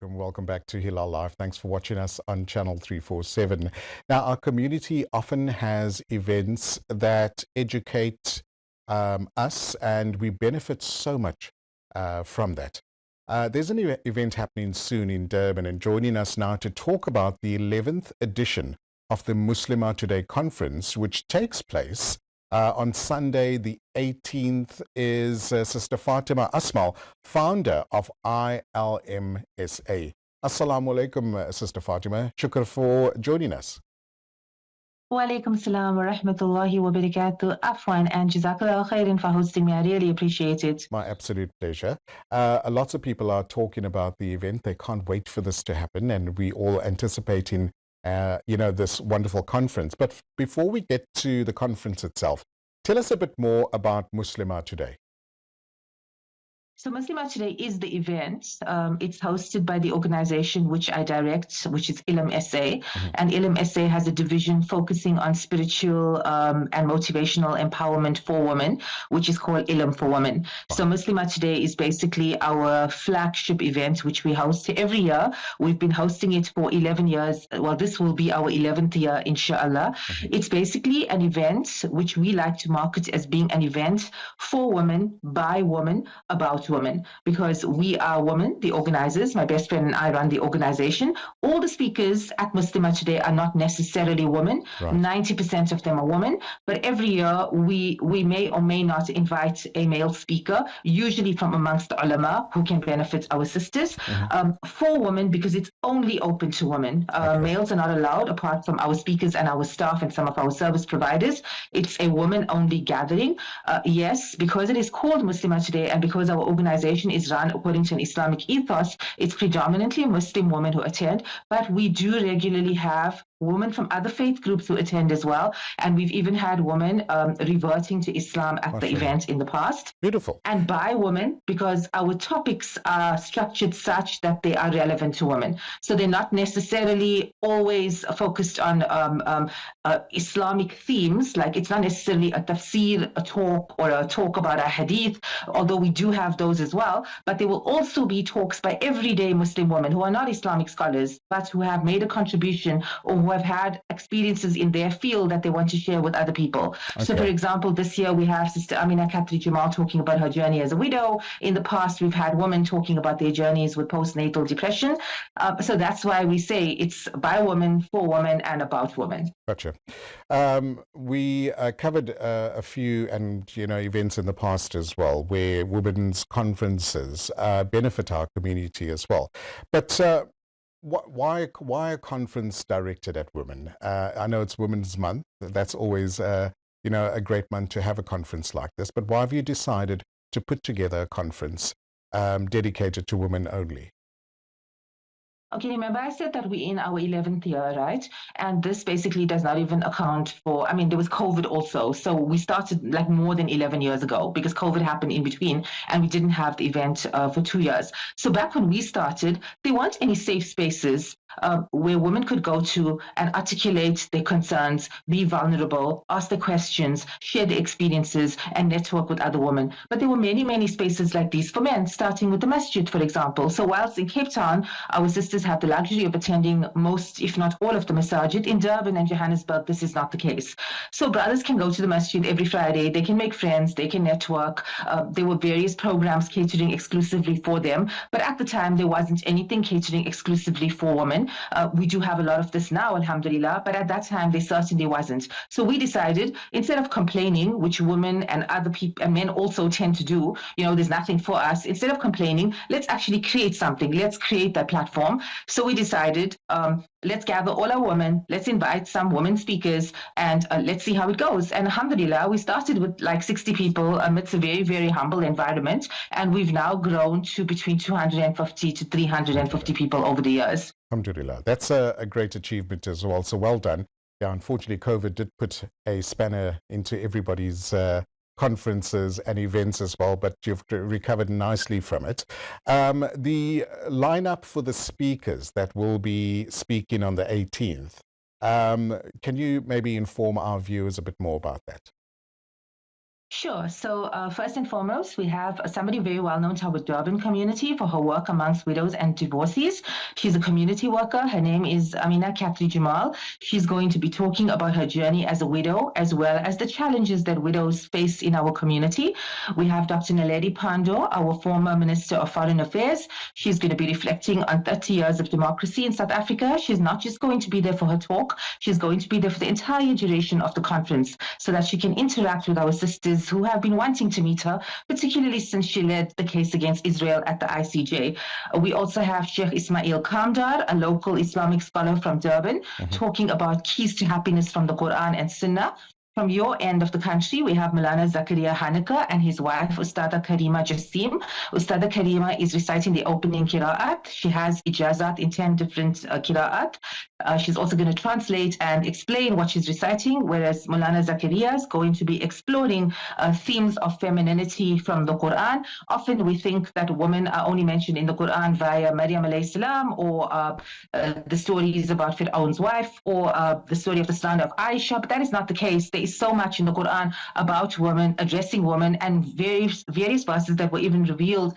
alaikum. Welcome back to Hilaal Live. Thanks for watching us on Channel 347. Now, our community often has events that educate us, and we benefit so much from that. There's an event happening soon in Durban, and joining us now to talk about the 11th edition of the Muslimah Today conference, which takes place on Sunday, the 18th, is Sister Fatima Asmal, founder of ILM-SA. Assalamu alaikum, Sister Fatima. Shukr for joining us. Wa alaikum salam wa rahmatullahi wa barakatuh. Afwan and jazakallah khairan for hosting me. I really appreciate it. My absolute pleasure. Lots of people are talking about the event. They can't wait for this to happen, and we all anticipating this wonderful conference. But before we get to the conference itself, tell us a bit more about Muslimah Today. So Muslimah Today is the event. It's hosted by the organization which I direct, which is ILM-SA. And ILM-SA has a division focusing on spiritual and motivational empowerment for women, which is called ILM for Women. So Muslimah Today is basically our flagship event, which we host every year. We've been hosting it for 11 years. Well, this will be our 11th year, inshallah. It's basically an event which we like to market as being an event for women, by women, about women, because we are women, the organizers. My best friend and I run the organization. All the speakers at Muslimah Today are not necessarily women. 90% of them are women, but every year we may or may not invite a male speaker, usually from amongst the ulama, who can benefit our sisters, for women, because it's only open to women. Males are not allowed, apart from our speakers and our staff and some of our service providers. It's a women-only gathering. Yes, because it is called Muslimah Today, and because our organization is run according to an Islamic ethos, it's predominantly Muslim women who attend, but we do regularly have women from other faith groups who attend as well. And we've even had women reverting to Islam at the event in the past. Beautiful. And by women, because our topics are structured such that they are relevant to women. So they're not necessarily always focused on Islamic themes. Like, it's not necessarily a tafsir, a talk, or a talk about a hadith, although we do have those as well. But there will also be talks by everyday Muslim women who are not Islamic scholars, but who have made a contribution or who have had experiences in their field that they want to share with other people. So, for example, this year we have Sister Amina Khatri Jamal talking about her journey as a widow. In the past, we've had women talking about their journeys with postnatal depression. So that's why we say it's by women, for women, and about women. Gotcha. We covered a few events in the past as well, where women's conferences benefit our community as well. But why a conference directed at women? I know it's Women's Month. That's always a great month to have a conference like this. But why have you decided to put together a conference dedicated to women only? Okay, remember I said that we're in our 11th year, right? And this basically does not even account for, there was COVID also. So we started like more than 11 years ago, because COVID happened in between and we didn't have the event for 2 years. So back when we started, there weren't any safe spaces where women could go to and articulate their concerns, be vulnerable, ask their questions, share their experiences, and network with other women. But there were many, many spaces like these for men, starting with the masjid, for example. So whilst in Cape Town, our sisters have the luxury of attending most, if not all, of the masajid, in Durban and Johannesburg, this is not the case. So brothers can go to the masjid every Friday, they can make friends, they can network. There were various programs catering exclusively for them, but at the time there wasn't anything catering exclusively for women. We do have a lot of this now, alhamdulillah, but at that time there certainly wasn't. So we decided, instead of complaining, which women and other people and men also tend to do, there's nothing for us, instead of complaining, let's actually create something. Let's create that platform. So we decided, let's gather all our women, let's invite some women speakers, and let's see how it goes. And alhamdulillah, we started with like 60 people amidst a very, very humble environment, and we've now grown to between 250 to 350 people over the years. Alhamdulillah. That's a great achievement as well. So well done. Yeah, unfortunately, COVID did put a spanner into everybody's conferences and events as well, but you've recovered nicely from it. The lineup for the speakers that will be speaking on the 18th, can you maybe inform our viewers a bit more about that? Sure. So, first and foremost, we have somebody very well known to our Durban community for her work amongst widows and divorcees. She's a community worker. Her name is Amina Katri Jamal. She's going to be talking about her journey as a widow, as well as the challenges that widows face in our community. We have Dr. Naledi Pandor, our former Minister of Foreign Affairs. She's going to be reflecting on 30 years of democracy in South Africa. She's not just going to be there for her talk, she's going to be there for the entire duration of the conference so that she can interact with our sisters who have been wanting to meet her, particularly since she led the case against Israel at the ICJ. We also have Sheikh Ismail Kamdar, a local Islamic scholar from Durban, talking about keys to happiness from the Quran and Sunnah. From your end of the country, we have Maulana Zakaria Hanaka and his wife, Ustada Karima Jassim. Ustada Karima is reciting the opening Qira'at. She has ijazat in 10 different Qira'at. She's also going to translate and explain what she's reciting, whereas Maulana Zakaria is going to be exploring themes of femininity from the Quran. Often we think that women are only mentioned in the Quran via Maryam alayhi salam, or the stories about Fir'aun's wife, or the story of the slander of Aisha, but that is not the case. There is so much in the Quran about women, addressing women, and various verses that were even revealed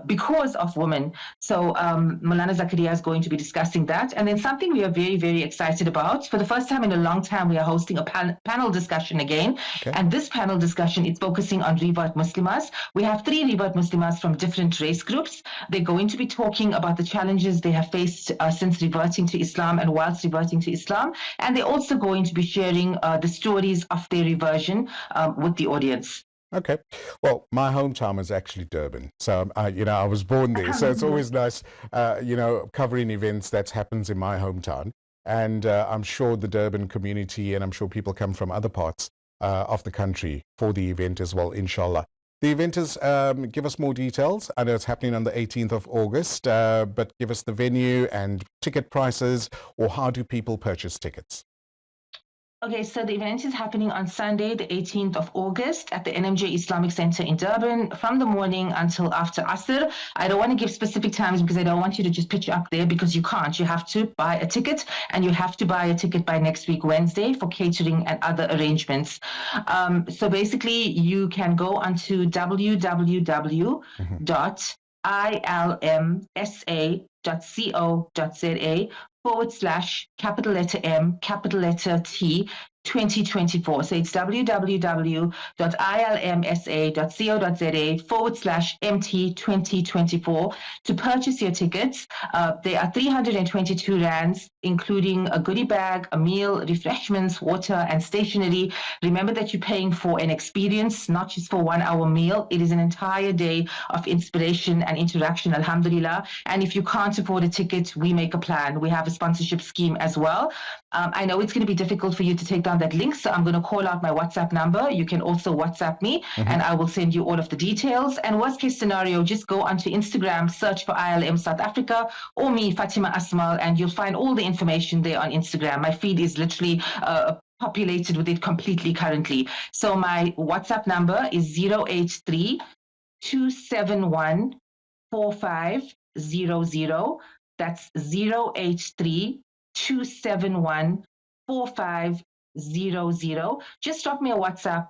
because of women. So Maulana Zakaria is going to be discussing that. And then something we are very, very excited about. For the first time in a long time, we are hosting a panel discussion again. Okay. And this panel discussion is focusing on revert Muslimas. We have 3 revert Muslimas from different race groups. They're going to be talking about the challenges they have faced since reverting to Islam and whilst reverting to Islam. And they're also going to be sharing the stories of their reversion with the audience. Okay. Well, my hometown is actually Durban. So, I was born there. So it's always nice, covering events that happens in my hometown. And I'm sure the Durban community, and I'm sure people come from other parts of the country for the event as well, inshallah. The event is, give us more details. I know it's happening on the 18th of August, but give us the venue and ticket prices, or how do people purchase tickets? Okay, so the event is happening on Sunday, the 18th of August at the NMJ Islamic Center in Durban from the morning until after Asr. I don't want to give specific times because I don't want you to just pitch up there, because you can't. You have to buy a ticket, and you have to buy a ticket by next week, Wednesday, for catering and other arrangements. So basically, you can go onto www.ilmsa.co.za capital letter M, capital letter T, 2024. So it's www.ilmsa.co.za /MT 2024 to purchase your tickets. There are 322 rands, including a goodie bag, a meal, refreshments, water, and stationery. Remember that you're paying for an experience, not just for 1 hour meal. It is an entire day of inspiration and interaction, alhamdulillah. And if you can't afford a ticket, we make a plan. We have a sponsorship scheme as well. I know it's going to be difficult for you to take down that link, so I'm going to call out my WhatsApp number. You can also WhatsApp me, and I will send you all of the details. And worst case scenario, just go onto Instagram, search for ILM South Africa, or me, Fatima Asmal, and you'll find all the information there on Instagram. My feed is literally populated with it completely currently. So my WhatsApp number is 083 271 4500. That's 083 271 4500. Just drop me a WhatsApp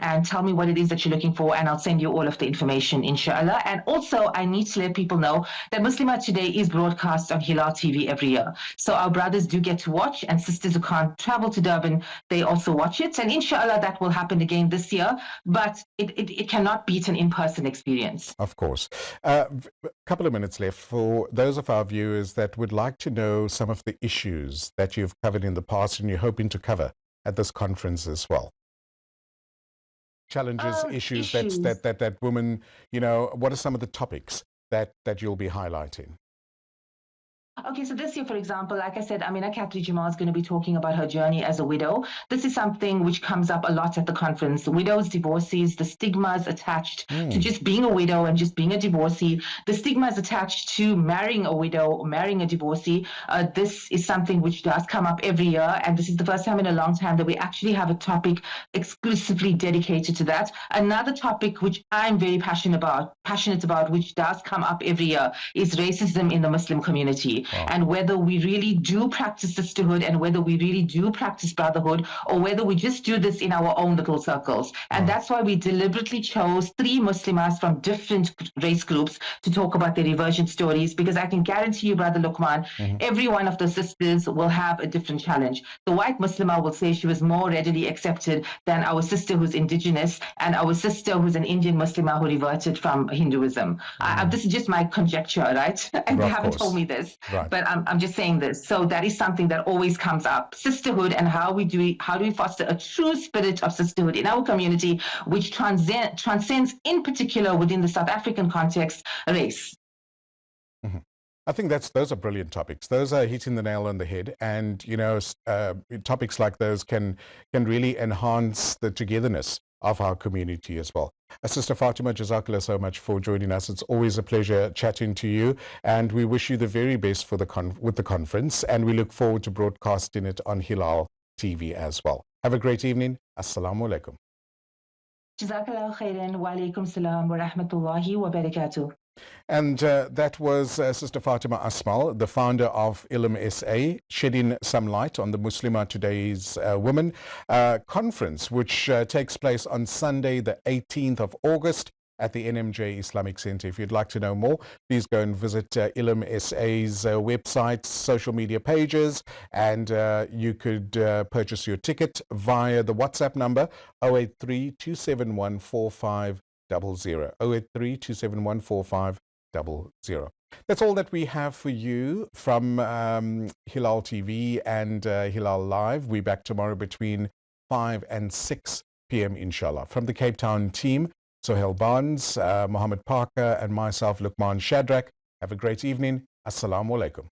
and tell me what it is that you're looking for, and I'll send you all of the information, inshallah. And also, I need to let people know that Muslimah Today is broadcast on Hilaal TV every year. So our brothers do get to watch, and sisters who can't travel to Durban, they also watch it. And inshallah, that will happen again this year, but it cannot beat an in-person experience. Of course. A couple of minutes left for those of our viewers that would like to know some of the issues that you've covered in the past and you're hoping to cover at this conference as well. Challenges, issues. That women, what are some of the topics that you'll be highlighting? Okay, so this year, for example, like I said, Amina Katri Jamal is going to be talking about her journey as a widow. This is something which comes up a lot at the conference. Widows, divorcees, the stigmas attached to just being a widow and just being a divorcee, the stigmas attached to marrying a widow or marrying a divorcee. This is something which does come up every year, and this is the first time in a long time that we actually have a topic exclusively dedicated to that. Another topic which I'm very passionate about, which does come up every year, is racism in the Muslim community. and whether we really do practice sisterhood and whether we really do practice brotherhood, or whether we just do this in our own little circles. And that's why we deliberately chose 3 Muslimas from different race groups to talk about their reversion stories, because I can guarantee you, Brother Luqman, every one of the sisters will have a different challenge. The white Muslimah will say she was more readily accepted than our sister who's indigenous and our sister who's an Indian Muslimah who reverted from Hinduism. This is just my conjecture, right? And they haven't told me this, but I'm just saying this. So that is something that always comes up: sisterhood, and how do we foster a true spirit of sisterhood in our community, which transcends, in particular within the South African context, race. I think those are brilliant topics. Those are hitting the nail on the head, and topics like those can really enhance the togetherness of our community as well. Sister Fatima, Jazakallah so much for joining us. It's always a pleasure chatting to you, and we wish you the very best for with the conference, and we look forward to broadcasting it on Hilaal TV as well. Have a great evening. Assalamu alaikum. Jazakallah khairan wa alaikum salam wa rahmatullahi wa barakatuh. And that was Sister Fatima Asmal, the founder of ILM-SA, shedding some light on the Muslimah Today's Women Conference, which takes place on Sunday, the 18th of August at the NMJ Islamic Center. If you'd like to know more, please go and visit ILM-SA's website, social media pages, and you could purchase your ticket via the WhatsApp number 083-271-4500. 083-271-4500. That's all that we have for you from Hilaal TV and Hilaal Live. We're back tomorrow between 5 and 6 p.m. inshallah. From the Cape Town team, Sohail Barnes, Mohammed Parker, and myself, Luqman Shadrack. Have a great evening. Assalamu alaikum.